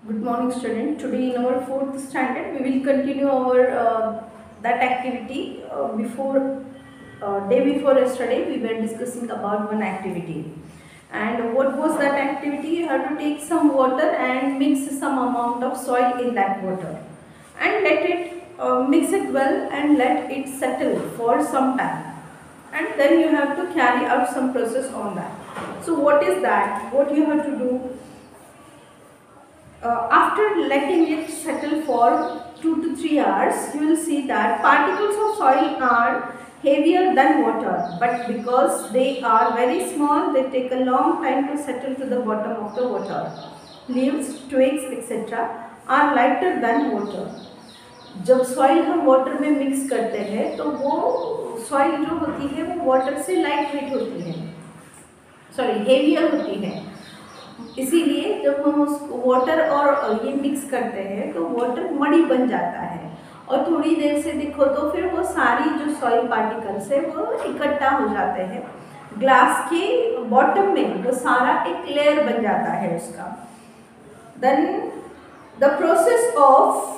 Good morning, student. Today in our fourth standard, we will continue our that activity. Day before yesterday, we were discussing about one activity. And what was that activity? You have to take some water and mix some amount of soil in that water, and let it mix it well and let it settle for some time. And then you have to carry out some process on that. So what is that? What you have to do? After letting it settle for 2 to 3 hours, you will see that particles of soil are heavier than water, but because they are very small, they take a long time to settle to the bottom of the water. Leaves, twigs, etc. are lighter than water. जब soil हम water में mix करते हैं तो वो soil जो होती है वो वाटर से लाइट वेट होती है, सॉरी हेवियर होती है। इसीलिए जब हम उस वाटर और ये मिक्स करते हैं तो वाटर मड़ी बन जाता है, और थोड़ी देर से देखो तो फिर वो सारी जो सॉइल पार्टिकल्स है वो इकट्ठा हो जाते हैं ग्लास के बॉटम में, वो सारा एक लेयर बन जाता है उसका। Then the process of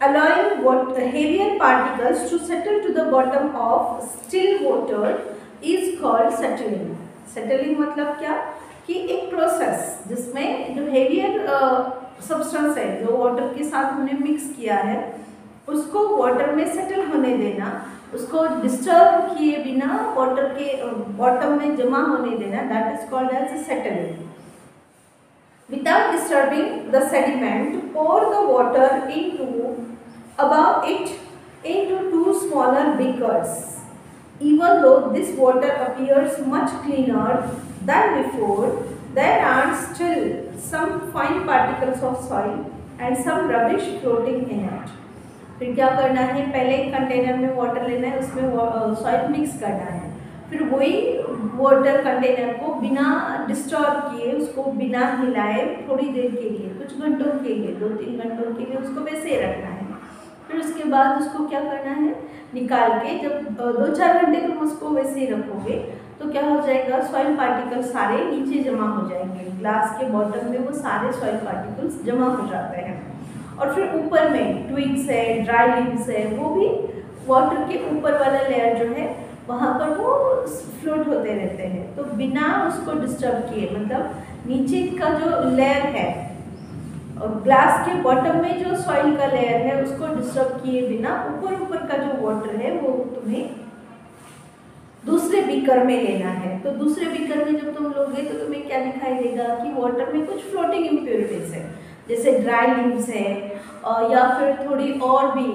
allowing heavier particles to settle to the bottom of still water is called settling. Settling मतलब क्या कि एक प्रोसेस जिसमें जो हेवियर सब्सटेंस है जो वाटर के साथ हमने मिक्स किया है उसको वाटर में सेटल होने देना, उसको डिस्टर्ब किए बिना वाटर के बॉटम में जमा होने देना, that is called as settling. Without disturbing the sediment, pour the water above it into two smaller beakers. Even though this water appears much cleaner than before, there are still some fine particles of soil and some rubbish floating in it. फिर क्या करना है, पहले एक container में water लेना है, उसमें सॉइल मिक्स करना है, फिर वही वाटर कंटेनर को बिना डिस्टर्ब किए, उसको बिना हिलाए थोड़ी देर के लिए, कुछ घंटों के लिए, 2-3 घंटों के लिए उसको वैसे ही रखना है। फिर उसके बाद उसको क्या करना है, निकाल के जब 2-4 घंटे तुम उसको वैसे ही रखोगे तो क्या हो जाएगा, सॉइल पार्टिकल सारे नीचे जमा हो जाएंगे, ग्लास के बॉटम में वो सारे सॉइल पार्टिकल्स जमा हो जाते हैं। और फिर ऊपर में ट्विग्स है, ड्राई लीव्स है, वो भी वाटर के ऊपर वाला लेयर जो है वहाँ पर वो फ्लोट होते रहते हैं। तो बिना उसको डिस्टर्ब किए, मतलब नीचे का जो लेयर है और ग्लास के बॉटम में जो सॉइल का लेयर है उसको डिस्टर्ब किए बिना ऊपर का जो वाटर है वो तुम्हें दूसरे बीकर में लेना है। तो दूसरे बीकर में जब तुम लोगे तो तुम्हें क्या दिखाई देगा कि वाटर में कुछ फ्लोटिंग इम्प्योरिटीज है, जैसे ड्राई लीव्स है या फिर थोड़ी और भी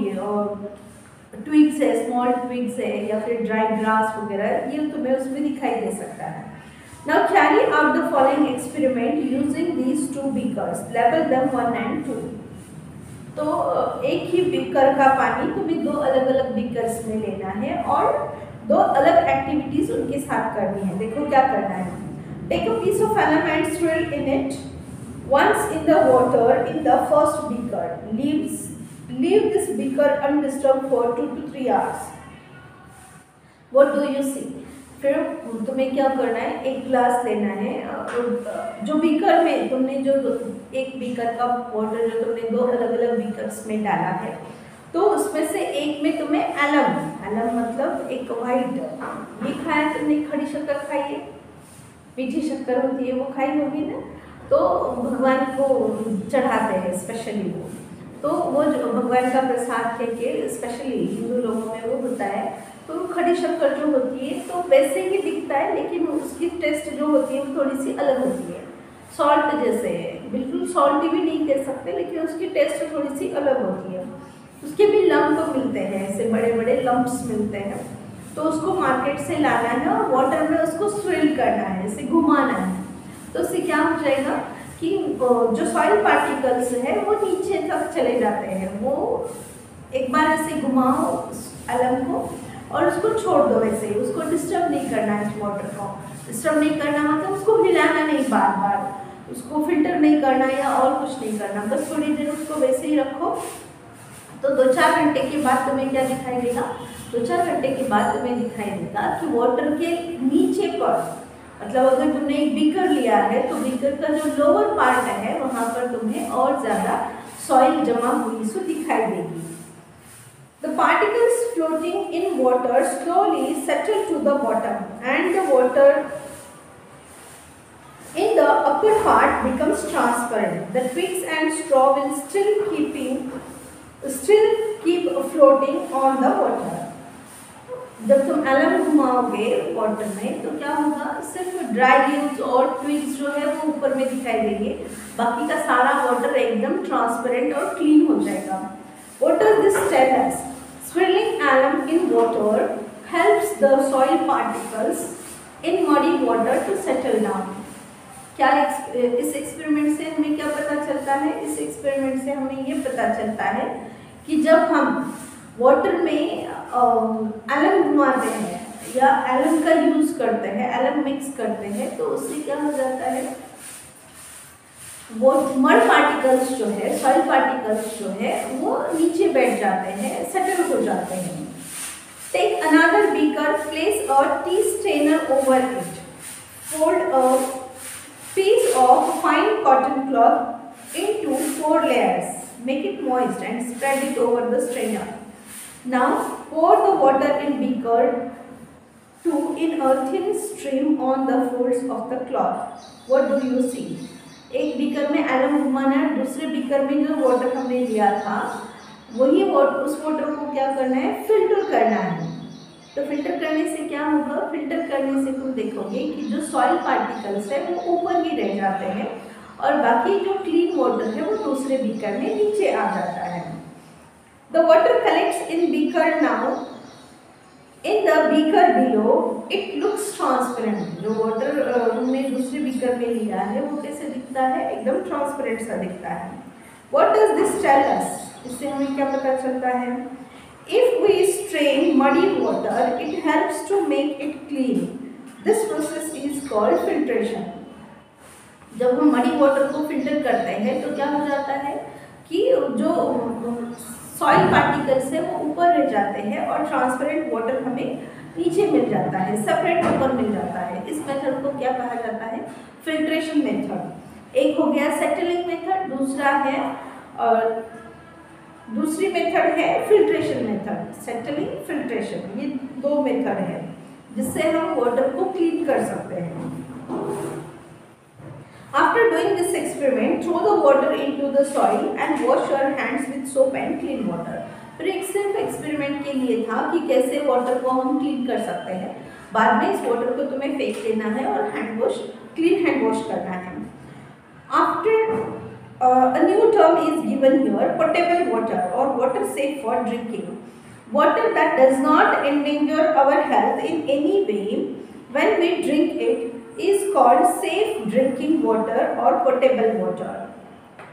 ट्विग्स है, स्मॉल ट्विग्स है या फिर ड्राई ग्रास वगैरह, ये तुम्हें उसमें दिखाई दे सकता है। Now carry out the following experiment using these two beakers. Label them 1 and 2. तो एक ही बीकर का पानी तुम्हें 2 अलग अलग बीकर्स में लेना है और 2 अलग एक्टिविटीज उनके साथ करनी है। देखो क्या करना है। Take a piece of alum and swirl in it once in the water in the first beaker. Leave this beaker undisturbed for 2 to 3 hours. What do you see? फिर तुम्हें क्या करना है, एक ग्लास लेना है, जो बीकर में तुमने जो एक बीकर का वाटर जो तुमने 2 अलग अलग बीकर्स में डाला है, तो उसमें से एक में तुम्हें अलम मतलब एक वाइट, ये खाया तुमने, खड़ी शक्कर खाई है, मीठी शक्कर होती है वो खाई होगी ना, तो भगवान को चढ़ाते हैं स्पेशली तो वो जो भगवान का प्रसाद के स्पेशली हिंदू लोगों में वो होता है। तो खड़ी शक्कर जो होती है तो वैसे ही दिखता है, लेकिन उसकी टेस्ट जो होती है वो थोड़ी सी अलग होती है, सॉल्ट जैसे है, बिल्कुल सॉल्टी भी नहीं कह सकते, लेकिन उसकी टेस्ट थोड़ी सी अलग होती है। उसके भी लम्प मिलते हैं, ऐसे बड़े बड़े लम्प्स मिलते हैं, तो उसको मार्केट से लाना है और वाटर में उसको स्विल करना है, ऐसे घुमाना है, तो उससे क्या हो जाएगा कि जो सॉइल पार्टिकल्स है वो नीचे तक चले जाते हैं। वो एक बार ऐसे घुमाओ अलम को और उसको छोड़ दो, वैसे ही उसको डिस्टर्ब नहीं करना है, इस वाटर को डिस्टर्ब नहीं करना मतलब उसको हिलाना नहीं, बार बार उसको फिल्टर नहीं करना या और कुछ नहीं करना, बस थोड़ी देर उसको वैसे ही रखो। तो 2-4 घंटे के बाद तुम्हें क्या दिखाई देगा, 2-4 घंटे के बाद तुम्हें दिखाई देगा कि वाटर के नीचे पर, मतलब अगर तुमने एक बीकर लिया है तो बीकर का जो लोअर पार्ट है वहाँ पर तुम्हें और बहुत ज़्यादा सॉइल जमा हुई सो दिखाई देगी। The particles floating in water slowly settle to the bottom and the water in the upper part becomes transparent. The twigs and straw will still keep floating on the water. जब तुम alum घुमाओगे water में तो क्या होगा, सिर्फ dry leaves और twigs जो है वो ऊपर में दिखाई देंगे, बाकी का सारा वाटर एकदम ट्रांसपेरेंट और क्लीन हो जाएगा। What does this tell us? Swirling alum in water helps the soil particles in muddy water to settle down. क्या इस एक्सपेरिमेंट से हमें क्या पता चलता है? इस एक्सपेरिमेंट से हमें ये पता चलता है कि जब हम वाटर में एलम घुमाते हैं या एलम का यूज करते हैं, एलम मिक्स करते हैं, तो उससे क्या हो जाता है, वो मड पार्टिकल्स जो है, सॉइल पार्टिकल्स जो है वो नीचे बैठ जाते हैं, सेटल हो जाते हैं। Take another beaker, place a tea strainer over it, fold a piece of fine cotton cloth into 4 layers, make it moist and spread it over the strainer. Now pour the water in beaker 2 in a thin stream on the folds of the cloth. What do you see? एक beaker में alum घुमाना है, दूसरे beaker में जो water हमने लिया था वही उस वाटर को क्या करना है, फिल्टर करना है। तो फिल्टर करने से क्या होगा, फिल्टर करने से तुम देखोगे कि जो सॉइल पार्टिकल्स है वो ऊपर ही रह जाते हैं और बाकी जो क्लीन वाटर है वो दूसरे बीकर में नीचे आ जाता है। The water collects in beaker now in the beaker below, it looks transparent. जो वाटर हमने दूसरे बीकर में लिया है वो कैसे दिखता है, एकदम ट्रांसपेरेंट सा दिखता है। What does this tell us? इससे हमें क्या पता चलता है? If we strain muddy water, it helps to make it clean. This process is called filtration. जब हम मडी वाटर को फिल्टर करते हैं तो क्या हो जाता है कि जो सॉइल पार्टिकल्स है वो ऊपर रह जाते हैं और ट्रांसपेरेंट वाटर हमें नीचे मिल जाता है, सेपरेट ऊपर मिल जाता है। इस मेथड को क्या कहा जाता है, फिल्ट्रेशन मेथड। एक हो गया सेटलिंग मेथड, दूसरा है और दूसरी मेथड है फिल्ट्रेशन मेथड। सेटलिंग, फिल्ट्रेशन, ये दो मेथड है जिससे हम वाटर को क्लीन कर सकते हैं। After doing this experiment, throw the water into the soil and wash your hands with soap and clean water. फिर एक सिर्फ एक्सपेरिमेंट के लिए था कि कैसे वाटर को हम क्लीन कर सकते हैं। बाद में इस वाटर को तुम्हें फेंक देना है और hand wash, clean hand wash करना है। After a new term is given here, potable water or water safe for drinking. Water that does not endanger our health in any way when we drink it is called safe drinking water or potable water.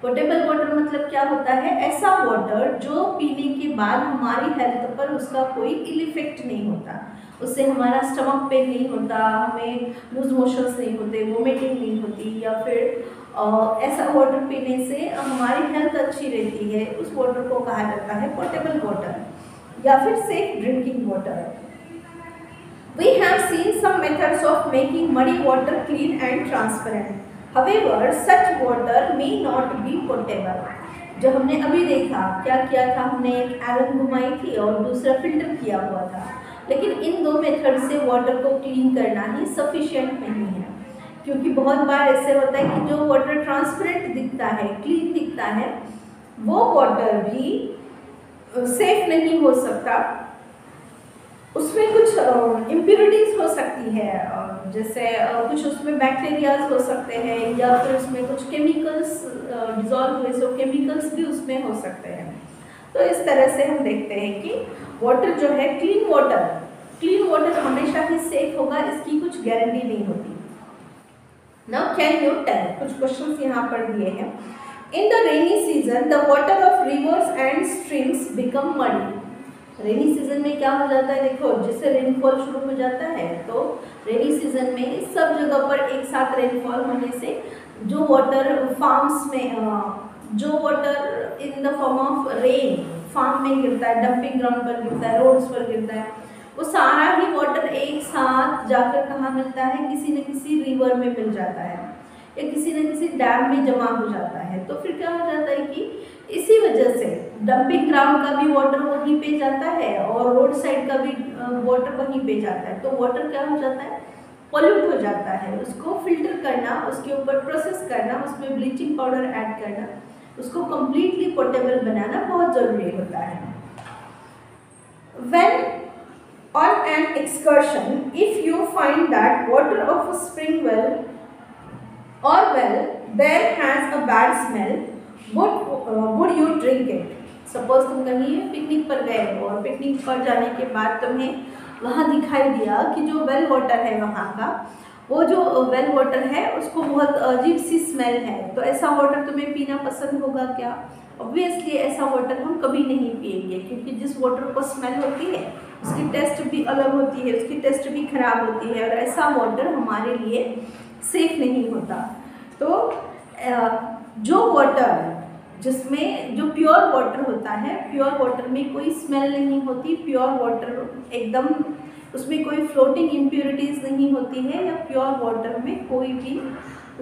Potable water मतलब क्या होता है, ऐसा water जो पीने के बाद हमारी हेल्थ पर उसका कोई इल इफेक्ट नहीं होता, उससे हमारा स्टमक पेन नहीं होता, हमें लूज मोशंस नहीं होते, वोमिटिंग नहीं होती, या फिर ऐसा वाटर पीने से हमारी हेल्थ अच्छी रहती है। उस वाटर को कहा जाता है पोटेबल वाटर या फिर safe drinking water. We have seen some methods of making muddy water clean and transparent. However, such water may not be potable. जो हमने अभी देखा, क्या किया था, हमने एक एलम घुमाई थी और दूसरा फिल्टर किया हुआ था, लेकिन इन दो मेथड से वाटर को क्लीन करना ही सफिशिएंट नहीं है, क्योंकि बहुत बार ऐसे होता है कि जो वाटर ट्रांसपेरेंट दिखता है, क्लीन दिखता है, वो वाटर भी सेफ नहीं हो सकता। उसमें कुछ इम्प्योरिटीज हो सकती है, जैसे कुछ उसमें बैक्टीरियाज हो सकते हैं या फिर उसमें कुछ केमिकल्स डिजॉल्व हुए, सो केमिकल्स भी उसमें हो सकते हैं। तो इस तरह से हम देखते हैं कि वाटर जो है, क्लीन वाटर हमेशा ही सेफ होगा, इसकी कुछ गारंटी नहीं होती। नाउ कैन यू टेल, कुछ क्वेश्चंस यहाँ पर दिए हैं। In the rainy season the water of reverse and streams become muddy. Rainy season में क्या हो जाता है, देखो जैसे रेनफॉल शुरू हो जाता है तो रेनी सीजन में सब जगह पर एक साथ रेनफॉल होने से जो वाटर फार्म्स में, जो water in the form of rain form में गिरता है, डंपिंग ग्राउंड पर गिरता है, रोड्स पर गिरता है, वो सारा ही वाटर एक साथ जाकर कहाँ मिलता है, किसी न किसी रिवर में मिल जाता है या किसी न किसी डैम में जमा हो जाता है। तो फिर क्या हो जाता है वजह से डंपिंग ग्राउंड का भी वाटर वहीं पे जाता है और रोड साइड का भी वाटर वहीं पे जाता है, तो वाटर क्या हो जाता है, पॉल्यूट हो जाता है। उसको फिल्टर करना, उसके ऊपर प्रोसेस करना, उसमें ब्लीचिंग पाउडर ऐड करना, उसको कम्प्लीटली पोर्टेबल बनाना बहुत ज़रूरी होता है। When on an excursion, if you find that water of a spring well or well there has a bad smell, would you drink it? Suppose तुम कहीं पिकनिक पर गए हो और पिकनिक पर जाने के बाद तुम्हें वहाँ दिखाई दिया कि जो वेल वाटर है वहाँ का, वो जो वेल वाटर है उसको बहुत अजीब सी स्मेल है, तो ऐसा वाटर तुम्हें पीना पसंद होगा क्या? ऑब्वियसली ऐसा वाटर हम कभी नहीं पिएंगे, क्योंकि जिस वाटर को स्मेल होती है उसकी टेस्ट भी अलग होती है, उसकी टेस्ट भी खराब होती है और ऐसा वाटर हमारे लिए सेफ नहीं होता। तो जो वाटर जिसमें जो प्योर वाटर होता है, प्योर वाटर में कोई स्मेल नहीं होती, प्योर वाटर एकदम उसमें कोई फ्लोटिंग इम्प्योरिटीज़ नहीं होती है, या प्योर वाटर में कोई भी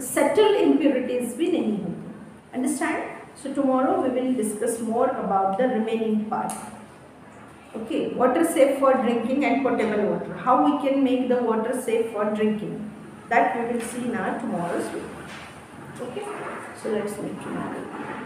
सेटल्ड इम्प्योरिटीज़ भी नहीं होती। Understand? So tomorrow we will discuss more about the remaining part. Okay, water safe for drinking and potable water. How we can make the water safe for drinking? That we will see in our tomorrow's video. Okay, so let's meet tomorrow.